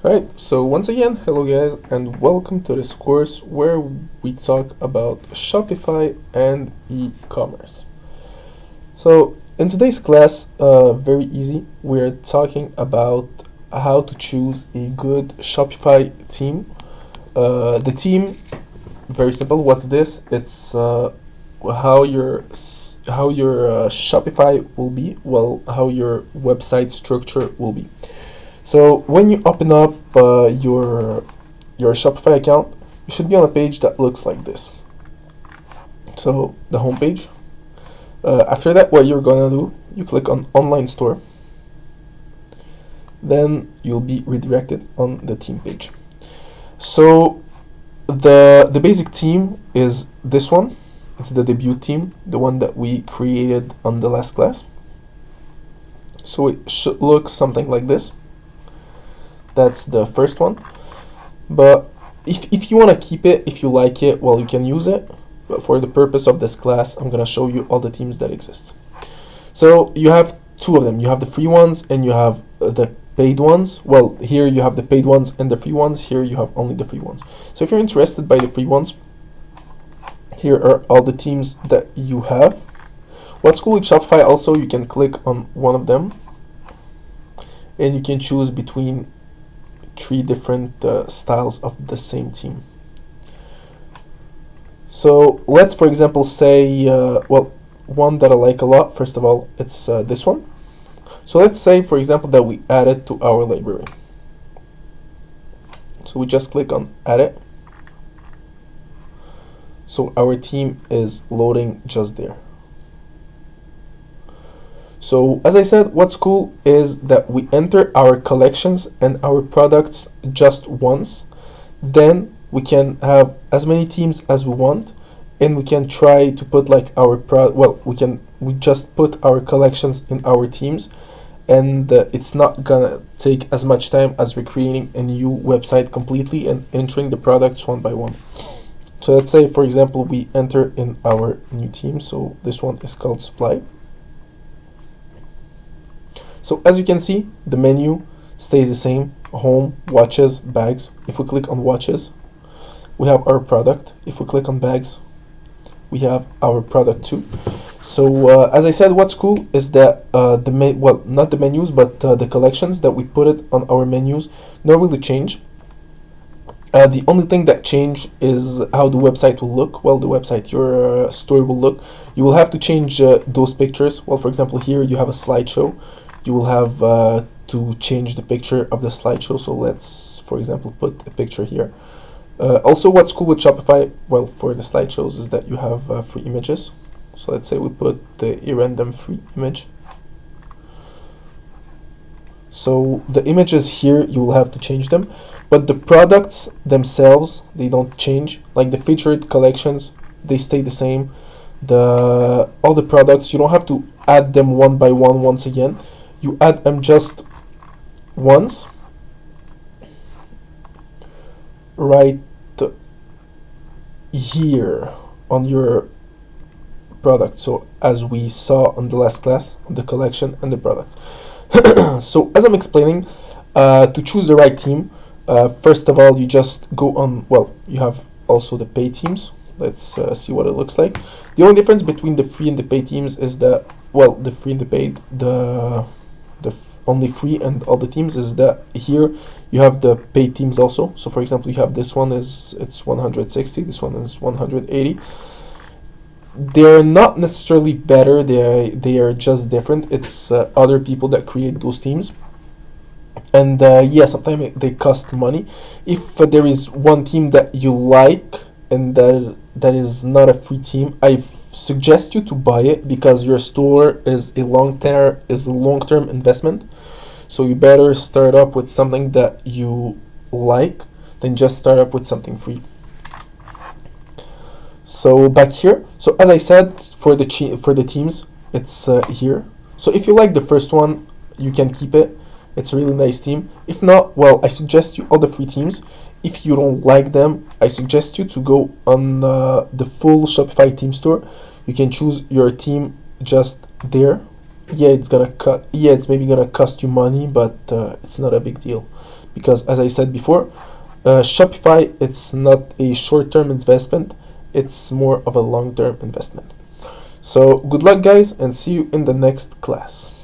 Alright, so once again, hello guys, and welcome to this course where we talk about Shopify and e-commerce. So in today's class, very easy, we're talking about how to choose a good Shopify theme. The theme, very simple. What's this? It's how your Shopify will be. Well, how your website structure will be. So when you open up your Shopify account, you should be on a page that looks like this. So the home page. After that, what you're gonna do, you click on Online Store. Then you'll be redirected on the theme page. So the basic theme is this one. It's the debut theme, the one that we created on the last class. So it should look something like this. That's the first one. But if you want to keep it, if you like it, well, you can use it. But for the purpose of this class, I'm going to show you all the themes that exist. So you have two of them. You have the free ones and you have the paid ones. Well, here you have the paid ones and the free ones. Here you have only the free ones. So if you're interested by the free ones, here are all the themes that you have. What's cool with Shopify also, you can click on one of them and you can choose between three different styles of the same theme. So let's, for example, say, well, one that I like a lot, first of all, it's this one. So let's say, for example, that we add it to our library. So we just click on add it. So our theme is loading just there. So as I said, what's cool is that we enter our collections and our products just once. Then we can have as many themes as we want, and we can try to put like our we just put our collections in our themes, and it's not gonna take as much time as recreating a new website completely and entering the products one by one. So let's say, for example, we enter in our new theme. So this one is called supply. So as you can see, the menu stays the same: home, watches, bags. If we click on watches, we have our product. If we click on bags, we have our product too. So as I said, what's cool is that not the menus, but the collections that we put it on our menus don't really change. The only thing that change is how the website will look. Well, the website, your store will look. You will have to change those pictures. Well, for example, here you have a slideshow. You will have to change the picture of the slideshow. So let's, for example, put a picture here. Also, what's cool with Shopify, well, for the slideshows, is that you have free images. So let's say we put a random free image. So the images here, you will have to change them, but the products themselves, they don't change. Like the featured collections, they stay the same. All the products, you don't have to add them one by one once again. You add them just once, right here on your product. So as we saw on the last class, on the collection and the products. So as I'm explaining, to choose the right theme, first of all, you just go on, well, you have also the paid themes. Let's see what it looks like. The only difference between the free and the paid themes is that, well, the free and the paid, only free and all the themes is that here you have the paid themes also. So for example, you have this one it's 160, this one is 180. They're not necessarily better, they are just different. It's other people that create those themes, and yeah, sometimes they cost money. If there is one theme that you like and that is not a free theme, I suggest you to buy it, because your store is a long-term investment. So you better start up with something that you like than just start up with something free. So back here, so as I said, for the themes, it's here. So if you like the first one, you can keep it. It's a really nice theme. If not, well, I suggest you all the free themes. If you don't like them, I suggest you to go on the full Shopify theme store. You can choose your theme just there. yeah, it's maybe gonna cost you money, but it's not a big deal, because as I said before, Shopify, it's not a short-term investment, it's more of a long-term investment. So good luck guys, and see you in the next class.